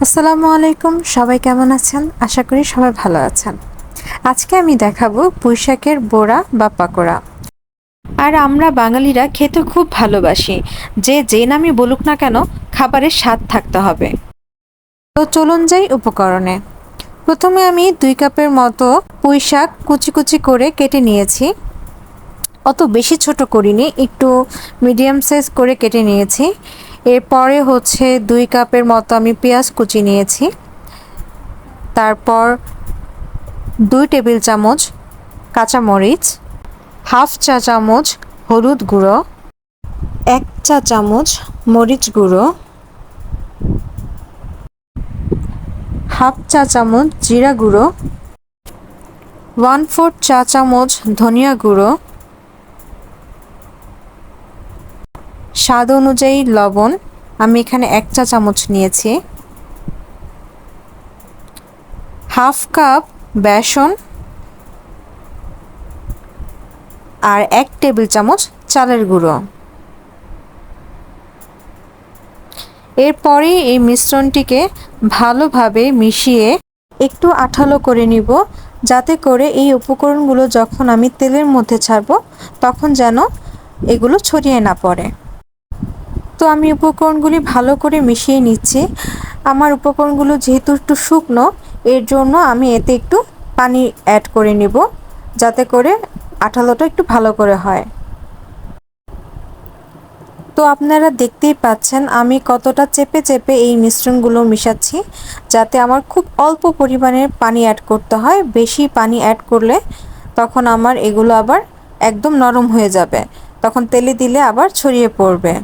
আসসালামু আলাইকুম, সবাই কেমন আছেন? আশা করি সবাই ভালো আছেন। আজকে আমি দেখাবো পুঁইশাকের বড়া বা পাকোড়া। আর আমরা বাঙালিরা খেতে খুব ভালোবাসি। যে নামই বলুক না কেন, খাবারের স্বাদ থাকতে হবে। তো চলুন যাই উপকরণে। প্রথমে আমি 2 কাপের মতো পুঁইশাক কুচি কুচি করে কেটে নিয়েছি। অত বেশি ছোট করিনি, একটু মিডিয়াম সাইজ করে কেটে নিয়েছি। এরপরে 2 কাপের মতো আমি পেঁয়াজ কুচি নিয়েছি। তারপর 2 টেবিল চামচ কাঁচামরিচ, হাফ চা চামচ হলুদ গুঁড়ো, 1 চা চামচ মরিচ গুঁড়ো, হাফ চা চামচ জিরা গুঁড়ো, 1/4 চা চামচ ধনিয়া গুঁড়ো, স্বাদ অনুযায়ী লবণ, আমি এখানে 1 চা চামচ নিয়েছি, হাফ কাপ বেসন আর 1 টেবিল চামচ চালের গুঁড়ো। এরপরে এই মিশ্রণটিকে ভালোভাবে মিশিয়ে একটু আঠালো করে নিব, যাতে করে এই উপকরণগুলো যখন আমি তেলের মধ্যে ছাড়ব তখন যেন এগুলো ছড়িয়ে না পড়ে। তো আমি উপকরণগুলি ভালো করে মিশিয়ে নিচ্ছি। আমার উপকরণগুলো যেহেতু একটু শুকনো, এর জন্য আমি এতে একটু পানি অ্যাড করে নিব, যাতে করে আঠালোটা একটু ভালো করে হয়। তো আপনারা দেখতেই পাচ্ছেন আমি কতটা চেপে চেপে এই মিশ্রণগুলো মিশাচ্ছি, যাতে আমার খুব অল্প পরিমাণের পানি অ্যাড করতে হয়। বেশি পানি অ্যাড করলে তখন আমার এগুলো আবার একদম নরম হয়ে যাবে, তখন তেলে দিলে আবার ছড়িয়ে পড়বে।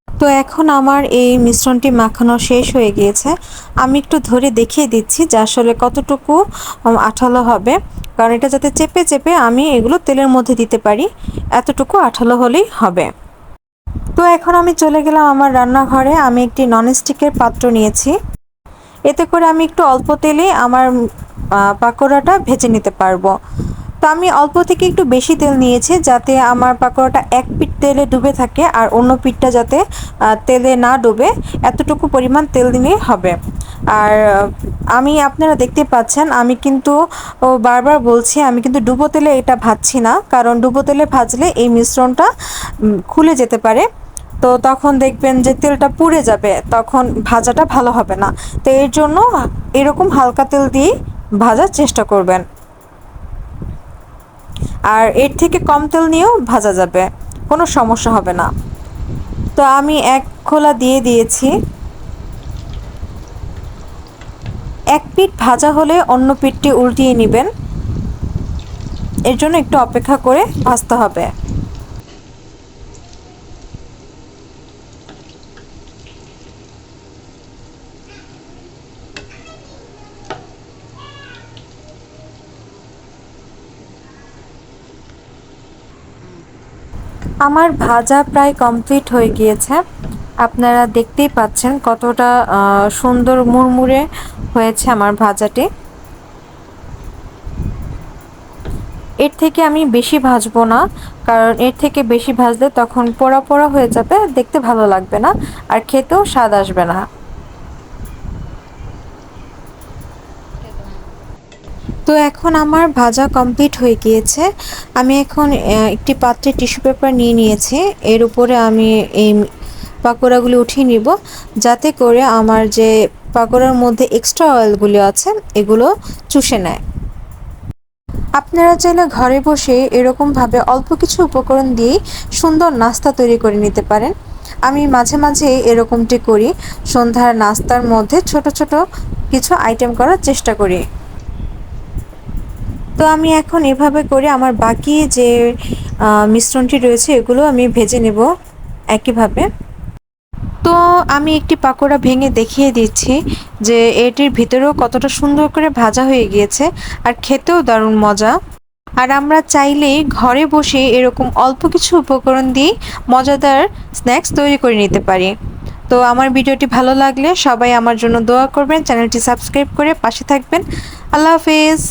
তো এখন আমার এই মিশ্রণটি মাখানো শেষ হয়ে গিয়েছে। আমি একটু ধরে দেখিয়ে দিচ্ছি যে আসলে কতটুকু আঠালো হবে, কারণ এটা যাতে চেপে চেপে আমি এগুলো তেলের মধ্যে দিতে পারি, এতটুকু আঠালো হলেই হবে। তো এখন আমি চলে গেলাম আমার রান্নাঘরে। আমি একটি ননস্টিকের পাত্র নিয়েছি, এতে করে আমি একটু অল্প তেলে আমার পাকোড়াটা ভেজে নিতে পারবো। তো আমি অল্প থেকে একটু বেশি তেল নিয়েছি, যাতে আমার পাকোড়াটা এক পিঠ তেলে ডুবে থাকে আর অন্য পিঠটা যাতে তেলে না ডুবে, এতটুকু পরিমাণ তেল দিলেই হবে। আর আপনারা দেখতে পাচ্ছেন আমি কিন্তু বারবার বলছি, আমি কিন্তু ডুবো তেলে এটা ভাজছি না, কারণ ডুবো তেলে ভাজলে এই মিশ্রণটা খুলে যেতে পারে। তো তখন দেখবেন যে তেলটা পুড়ে যাবে, তখন ভাজাটা ভালো হবে না। তো এর জন্য এরকম হালকা তেল দিয়ে ভাজার চেষ্টা করবেন, আর এর থেকে কম তেল নিয়েও ভাজা যাবে, কোনো সমস্যা হবে না। তো আমি এক খোলা দিয়ে দিয়েছি। এক পিঠ ভাজা হলে অন্য পিঠটি উল্টিয়ে নেবেন, এর জন্য একটু অপেক্ষা করে ভাজতে হবে। আমার ভাজা প্রায় কমপ্লিট হয়ে গিয়েছে। আপনারা দেখতেই পাচ্ছেন কতটা সুন্দর মুড়মুড়ে হয়েছে আমার ভাজাটি। এর থেকে আমি বেশি ভাজবো না, কারণ এর থেকে বেশি ভাজলে তখন পোড়া পোড়া হয়ে যাবে, দেখতে ভালো লাগবে না আর খেতেও স্বাদ আসবে না। তো এখন আমার ভাজা কমপ্লিট হয়ে গিয়েছে। আমি এখন একটি পাত্রে টিস্যু পেপার নিয়ে নিয়েছি, এর উপরে আমি এই পাকোড়াগুলি উঠিয়ে নিব, যাতে করে আমার যে পাকোড়ার মধ্যে এক্সট্রা অয়েলগুলি আছে এগুলো চুষে নেয়। আপনারা চাইলে ঘরে বসে এরকমভাবে অল্প কিছু উপকরণ দিয়েই সুন্দর নাস্তা তৈরি করে নিতে পারেন। আমি মাঝে মাঝে এরকমটি করি, সন্ধ্যার নাস্তার মধ্যে ছোট ছোট কিছু আইটেম করার চেষ্টা করি। তো আমি এখন এভাবে করে আমার বাকি যে মিশ্রণটি রয়েছে এগুলো আমি ভেজে নেব একইভাবে। তো আমি একটি পাকোড়া ভেঙে দেখিয়ে দিচ্ছি যে এটির ভিতরেও কতটা সুন্দর করে ভাজা হয়ে গিয়েছে, আর খেতেও দারুণ মজা। আর আমরা চাইলেই ঘরে বসে এরকম অল্প কিছু উপকরণ দিয়ে মজাদার স্ন্যাক্স তৈরি করে নিতে পারি। তো আমার ভিডিওটি ভালো লাগলে সবাই আমার জন্য দোয়া করবেন, চ্যানেলটি সাবস্ক্রাইব করে পাশে থাকবেন। আল্লাহ হাফেজ।